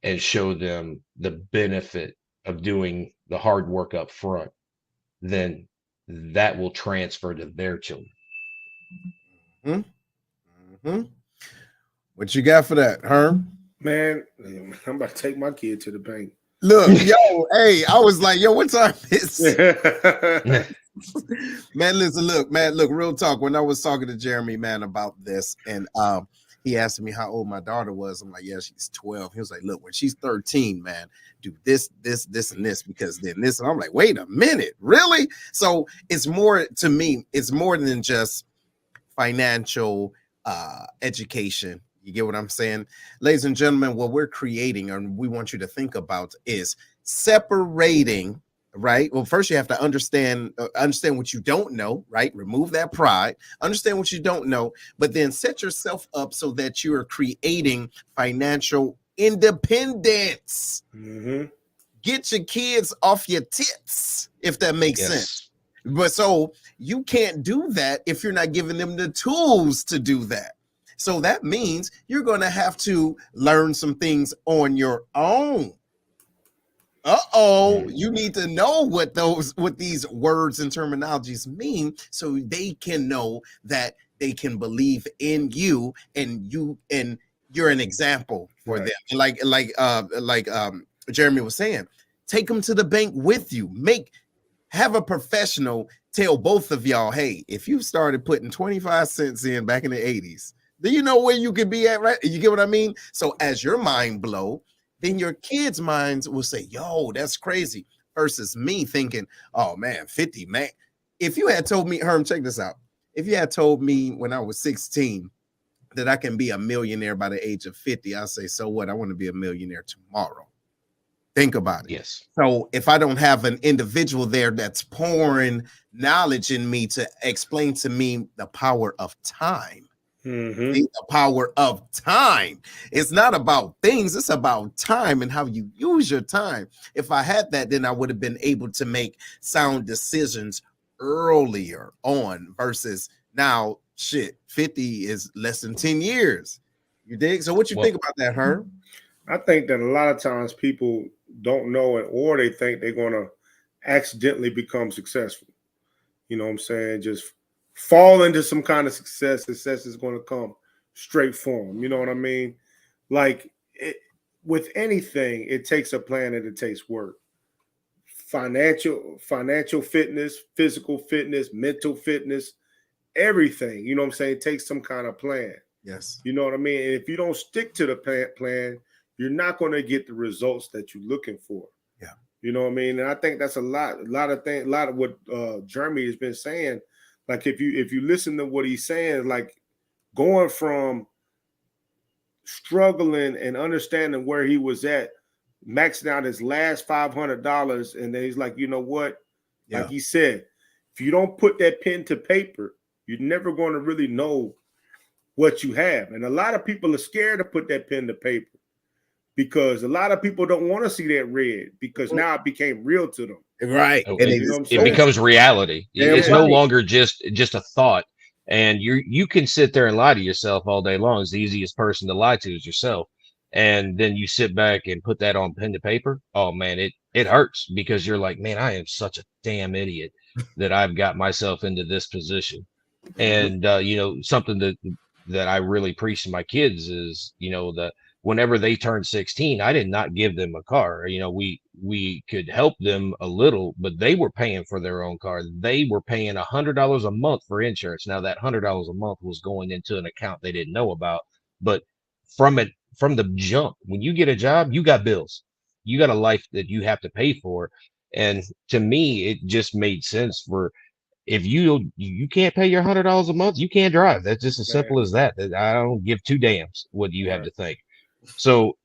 and show them the benefit of doing the hard work up front, then that will transfer to their children. What you got for that, Herm? Man, I'm about to take my kid to the bank. Look, yo, hey, I was like, yo, what time is? Man, listen, look, real talk. When I was talking to Jeremy, man, about this, and he asked me how old my daughter was. I'm like, yeah, she's 12. He was like, look, when she's 13, man, do this, and this, because then this. And I'm like, wait a minute, really? So it's more, to me, it's more than just financial education. You get what I'm saying? Ladies and gentlemen, what we're creating and we want you to think about is separating, right? Well, first you have to understand what you don't know, right? Remove that pride, understand what you don't know, but then set yourself up so that you are creating financial independence. Get your kids off your tits, if that makes sense. But so you can't do that if you're not giving them the tools to do that. So that means you're going to have to learn some things on your own. You need to know what these words and terminologies mean so they can know that they can believe in you, and you're an example for them. Like Jeremy was saying, take them to the bank with you. Have a professional tell both of y'all, hey, if you started putting 25 cents in back in the 80s, do you know where you could be at, right? You get what I mean? So as your mind blow, then your kids' minds will say, yo, that's crazy, versus me thinking, oh man, 50, man. If you had told me, Herm, check this out. If you had told me when I was 16 that I can be a millionaire by the age of 50, I'll say, so what? I want to be a millionaire tomorrow. Think about it. Yes. So if I don't have an individual there that's pouring knowledge in me to explain to me the power of time, the power of time. It's not about things, it's about time and how you use your time. If I had that, then I would have been able to make sound decisions earlier on, versus now, 50 is less than 10 years. You dig? So what you think about that, Herm? I think that a lot of times people don't know it, or they think they're going to accidentally become successful. You know what I'm saying? Just fall into some kind of success. Success is going to come straight for them. You know what I mean? Like with anything, it takes a plan and it takes work. Financial fitness, physical fitness, mental fitness, everything. You know what I'm saying? It takes some kind of plan. Yes. You know what I mean? And if you don't stick to the plan, you're not going to get the results that you're looking for. Yeah. You know what I mean? And I think that's a lot of what Jeremy has been saying. Like if you listen to what he's saying, like going from struggling and understanding where he was at, maxing out his last $500, and then he's like, you know what? Yeah. Like he said, if you don't put that pen to paper, you're never going to really know what you have. And a lot of people are scared to put that pen to paper. because a lot of people don't want to see that red because now it became real to them. Right. Oh, And it becomes reality. It's no longer just a thought. And you can sit there and lie to yourself all day long. It's the easiest person to lie to is yourself. And then you sit back and put that on pen to paper. Oh man, it hurts because you're like, man, I am such a damn idiot that I've got myself into this position. And something that I really preach to my kids is, that whenever they turned 16, I did not give them a car. We could help them a little, but they were paying for their own car. They were paying $100 a month for insurance. Now that $100 a month was going into an account they didn't know about, but from the jump, when you get a job, you got bills, you got a life that you have to pay for. And to me, it just made sense for, if you can't pay your $100 a month, you can't drive. That's just as simple as that. I don't give two damns what you have to think. So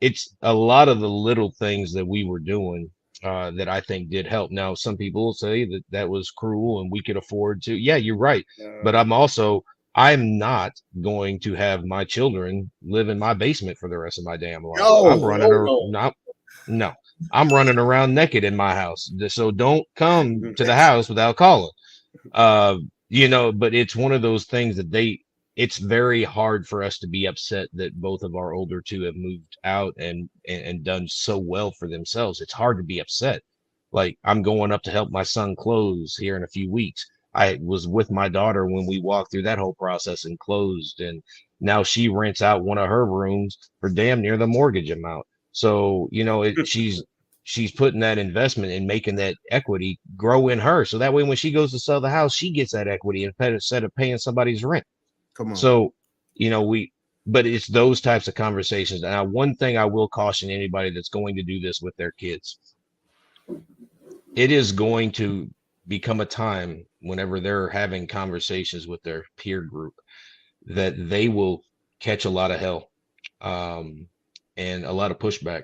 it's a lot of the little things that we were doing that I think did help. Now, some people will say that was cruel and we could afford to. Yeah, you're right. But I'm not going to have my children live in my basement for the rest of my damn life. No, I'm running around naked in my house. So don't come to the house without calling. But it's one of those things that it's very hard for us to be upset that both of our older two have moved out and done so well for themselves. It's hard to be upset. Like, I'm going up to help my son close here in a few weeks. I was with my daughter when we walked through that whole process and closed, and now she rents out one of her rooms for damn near the mortgage amount. So, she's putting that investment and making that equity grow in her. So that way, when she goes to sell the house, she gets that equity instead of paying somebody's rent. Come on. So, but it's those types of conversations. Now, one thing I will caution anybody that's going to do this with their kids, it is going to become a time whenever they're having conversations with their peer group that they will catch a lot of hell and a lot of pushback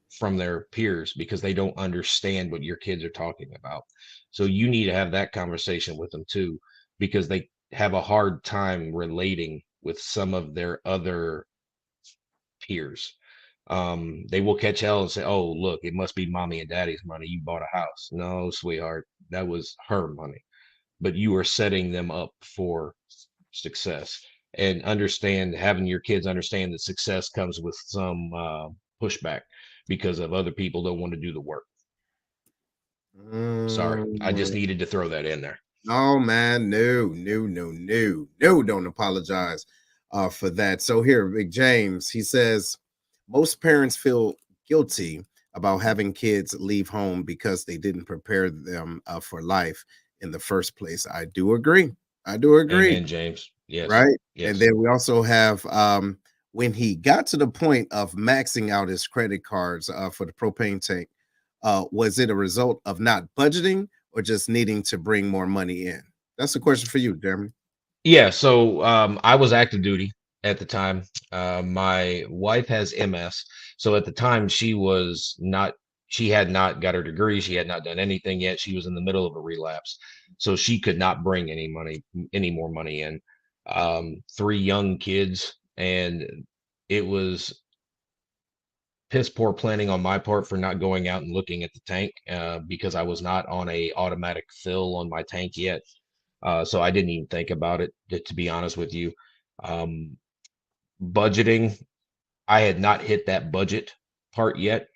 from their peers because they don't understand what your kids are talking about. So you need to have that conversation with them too, because they have a hard time relating with some of their other peers. They will catch hell and say, oh, look, it must be mommy and daddy's money. You bought a house. No, sweetheart, that was her money. But you are setting them up for success. And having your kids understand that success comes with some pushback because of other people don't want to do the work. Sorry, I just needed to throw that in there. Oh man, no, don't apologize for that. So here, Big James, he says most parents feel guilty about having kids leave home because they didn't prepare them for life in the first place. I do agree. Amen, James. Yes. Right. Yes. And then we also have when he got to the point of maxing out his credit cards for the propane tank, was it a result of not budgeting or just needing to bring more money in? That's a question for you, Jeremy. Yeah. So I was active duty at the time. My wife has MS. So at the time she had not got her degree. She had not done anything yet. She was in the middle of a relapse. So she could not bring any more money in. 3 young kids, and it was piss poor planning on my part for not going out and looking at the tank because I was not on a automatic fill on my tank yet. So I didn't even think about it, to be honest with you. Budgeting, I had not hit that budget part yet.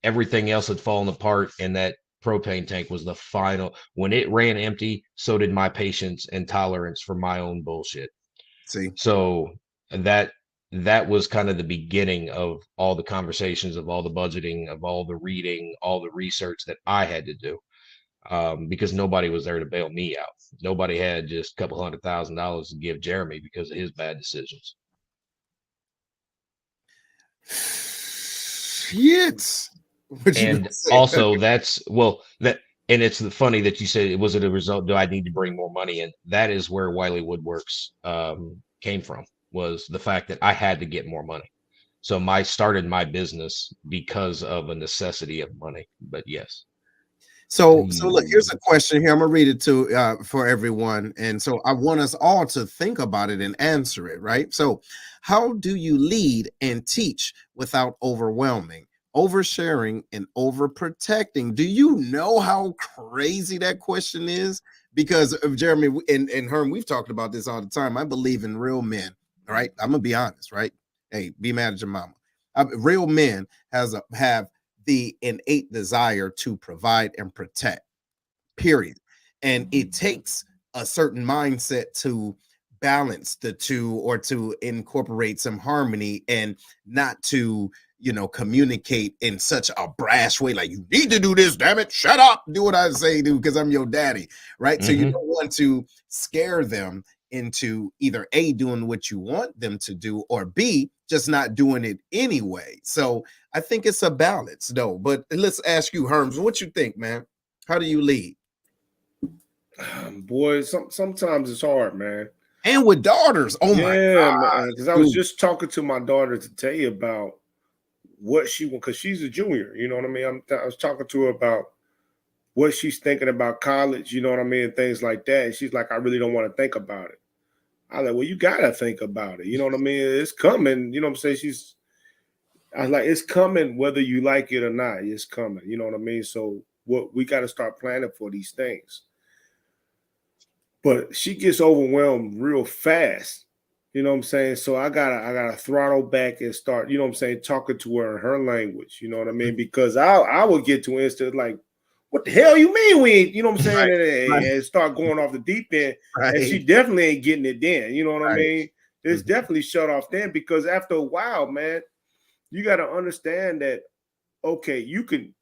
Everything else had fallen apart, and that propane tank was the final. When it ran empty, so did my patience and tolerance for my own bullshit. See, so that was kind of the beginning of all the conversations, of all the budgeting, of all the reading, all the research that I had to do, because nobody was there to bail me out. Nobody had just a couple $100,000 to give Jeremy because of his bad decisions. Shit. And also and it's funny that you said, was it a result? Do I need to bring more money in? That is where Wiley Woodworks came from, was the fact that I had to get more money. So started my business because of a necessity of money. But yes. So look, here's a question here. I'm gonna read it to for everyone, and so I want us all to think about it and answer it. Right. So, how do you lead and teach without overwhelming, oversharing, and overprotecting? Do you know how crazy that question is? Because of Jeremy and Herm, we've talked about this all the time. I believe in real men. Right. I'm gonna be honest. Right. Hey, be mad at your mama. Real men have the innate desire to provide and protect, period. And it takes a certain mindset to balance the two or to incorporate some harmony and not to, communicate in such a brash way, like, you need to do this, damn it, shut up, do what I say, do, because I'm your daddy, right? So you don't want to scare them into either A, doing what you want them to do, or B, just not doing it anyway. So I think it's a balance, though. But let's ask you, Herms, what you think, man? How do you lead? Boy, sometimes it's hard, man. And with daughters, oh my God. Man, because I was just talking to my daughter to tell you about what she wants, because she's a junior, you know what I mean? I was talking to her about what she's thinking about college, you know what I mean, things like that. And she's like, I really don't want to think about it. I was like, well, you gotta think about it. You know what I mean? It's coming. You know what I'm saying? I was like, it's coming whether you like it or not. It's coming. You know what I mean? So what we got to start planning for these things. But she gets overwhelmed real fast. You know what I'm saying? So I gotta throttle back and start, you know what I'm saying, talking to her in her language. You know what I mean? Because I would get to instant like, what the hell you mean we ain't, you know what I'm saying? Right. And start going off the deep end. Right. And she definitely ain't getting it then. You know what I mean? It's definitely shut off then, because after a while, man, you got to understand that, okay, you could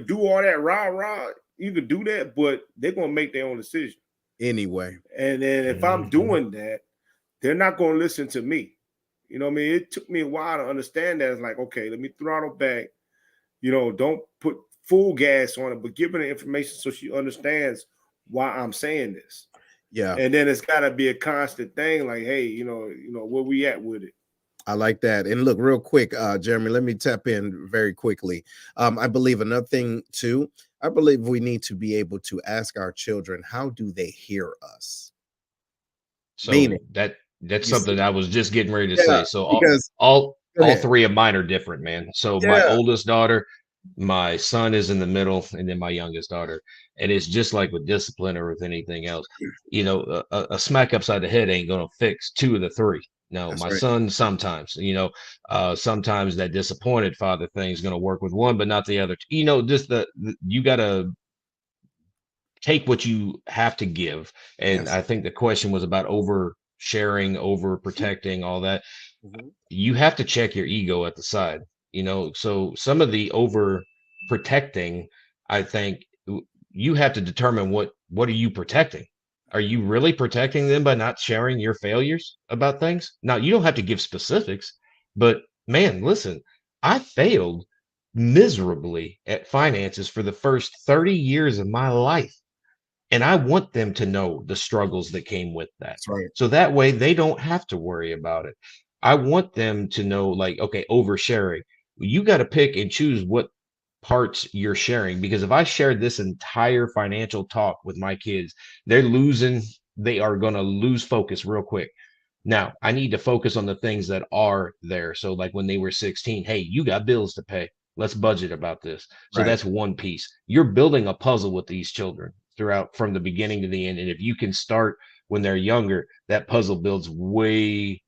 do all that rah, you could do that, but they're going to make their own decision. Anyway. And then if I'm doing that, they're not going to listen to me. You know what I mean? It took me a while to understand that. It's like, okay, let me throttle back. You know, don't put full gas on it, but give her the information so she understands why I'm saying this. Yeah. And then it's got to be a constant thing. Like, hey, you know, where we at with it? I like that. And look, real quick, Jeremy, let me tap in very quickly. I believe another thing too, I believe we need to be able to ask our children, how do they hear us? So meaning, that's something I was just getting ready to say. So all three of mine are different, man. So my oldest daughter, my son is in the middle, and then my youngest daughter. And it's just like with discipline or with anything else. You know, a smack upside the head ain't going to fix two of the three. No, that's my son sometimes, sometimes that disappointed father thing is going to work with one, but not the other. You know, just you got to take what you have to give. And I think the question was about oversharing, over protecting, all that. You have to check your ego at the side, so some of the over protecting, I think you have to determine what are you protecting? Are you really protecting them by not sharing your failures about things? Now, you don't have to give specifics, but man, listen, I failed miserably at finances for the first 30 years of my life. And I want them to know the struggles that came with that. That's right. So that way they don't have to worry about it. I want them to know, like, okay, oversharing. You got to pick and choose what parts you're sharing, because if I shared this entire financial talk with my kids, they are going to lose focus real quick. Now I need to focus on the things that are there. So like when they were 16, hey, you got bills to pay, let's budget about this. So that's one piece. You're building a puzzle with these children throughout from the beginning to the end, and if you can start when they're younger, that puzzle builds way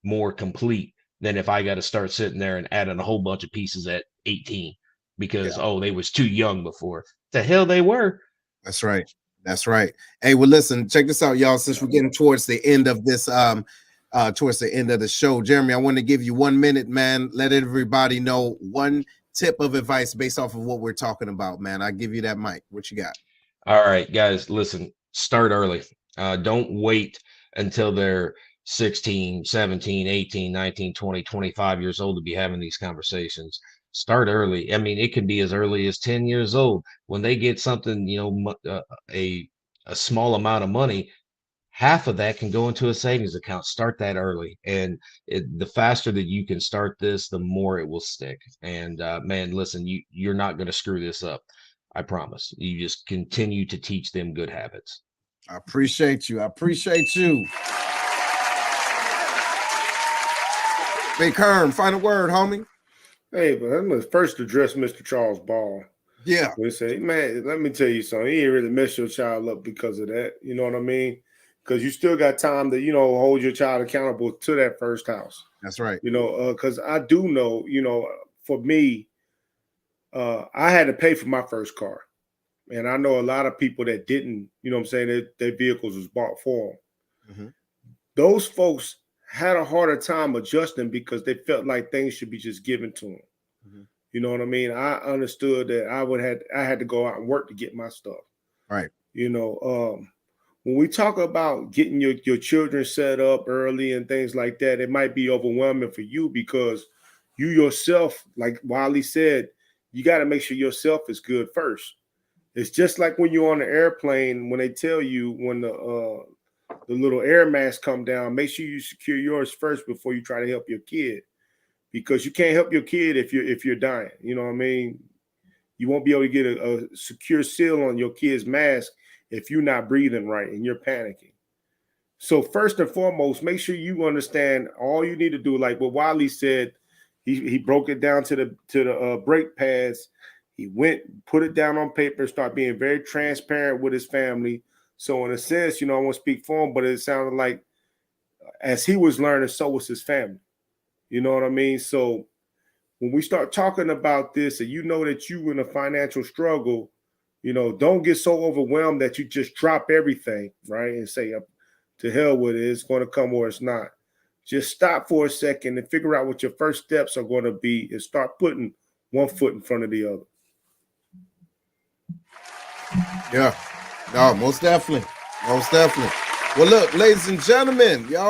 more complete than if I got to start sitting there and adding a whole bunch of pieces at 18 because they was too young before. The hell they were. That's right. That's right. Hey, well, listen, check this out, y'all. Since we're getting towards the end of this, towards the end of the show, Jeremy, I want to give you 1 minute, man. Let everybody know one tip of advice based off of what we're talking about, man. I give you that mic. What you got? All right, guys, listen, start early. Don't wait until they're 16, 17, 18, 19, 20, 25 years old to be having these conversations. Start early. I mean, it can be as early as 10 years old. When they get something, a small amount of money, half of that can go into a savings account. Start that early. And the faster that you can start this, the more it will stick. And man, listen, you're not going to screw this up. I promise. You just continue to teach them good habits. I appreciate you. I appreciate you. Big Herm, final word, homie. Hey, but I'm gonna first address Mr. Charles Ball. Yeah. We say, man, let me tell you something. He ain't really mess your child up because of that. You know what I mean? Because you still got time to, hold your child accountable to that first house. That's right. Because I do know, for me, I had to pay for my first car. And I know a lot of people that didn't, their vehicles was bought for them. Mm-hmm. Those folks had a harder time adjusting because they felt like things should be just given to them. Mm-hmm. You know what I mean? I understood that I had to go out and work to get my stuff. Right. When we talk about getting your children set up early and things like that, it might be overwhelming for you because you yourself, like Wiley said, you got to make sure yourself is good first. It's just like when you're on the airplane, when they tell you when the little air mask come down, make sure you secure yours first before you try to help your kid. Because you can't help your kid if you're dying. You know what I mean? You won't be able to get a secure seal on your kid's mask if you're not breathing right and you're panicking. So first and foremost, make sure you understand all you need to do. Like what Wiley said, he broke it down to the brake pads. He went, put it down on paper, start being very transparent with his family. So in a sense, I won't speak for him, but it sounded like as he was learning, so was his family. You know what I mean? So when we start talking about this and that you in a financial struggle, don't get so overwhelmed that you just drop everything, right? And say, to hell with it, it's going to come or it's not. Just stop for a second and figure out what your first steps are going to be and start putting one foot in front of the other. Yeah. No, most definitely. Most definitely. Well, look, ladies and gentlemen, I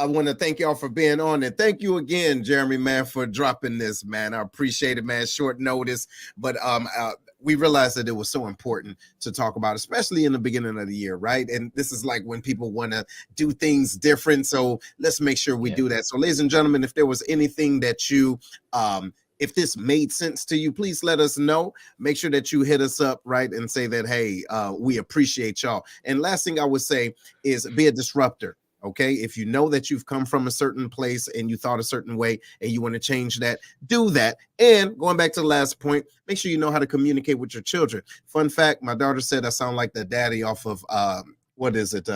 want to thank y'all for being on, and thank you again, Jeremy, man, for dropping this, man. I appreciate it, man. Short notice, but we realized that it was so important to talk about, especially in the beginning of the year, right? And this is like when people want to do things different, so let's make sure we do that. So, ladies and gentlemen, if there was anything that you if this made sense to you, please let us know. Make sure that you hit us up, right, and say that, hey, we appreciate y'all. And last thing I would say is be a disruptor, okay? If you know that you've come from a certain place and you thought a certain way and you want to change that, do that. And going back to the last point, make sure you know how to communicate with your children. Fun fact, my daughter said I sound like the daddy off of, what is it?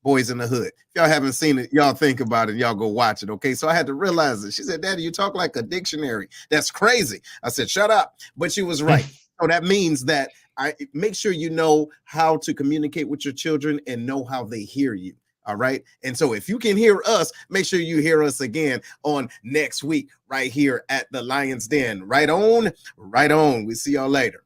Boys in the Hood. If y'all haven't seen it, y'all think about it. Y'all go watch it, okay? So I had to realize it. She said, Daddy, you talk like a dictionary. That's crazy. I said, shut up. But she was right. So that means that I make sure you know how to communicate with your children and know how they hear you. All right. And so if you can hear us, make sure you hear us again on next week right here at the Lion's Den. Right on, right on. We see y'all later.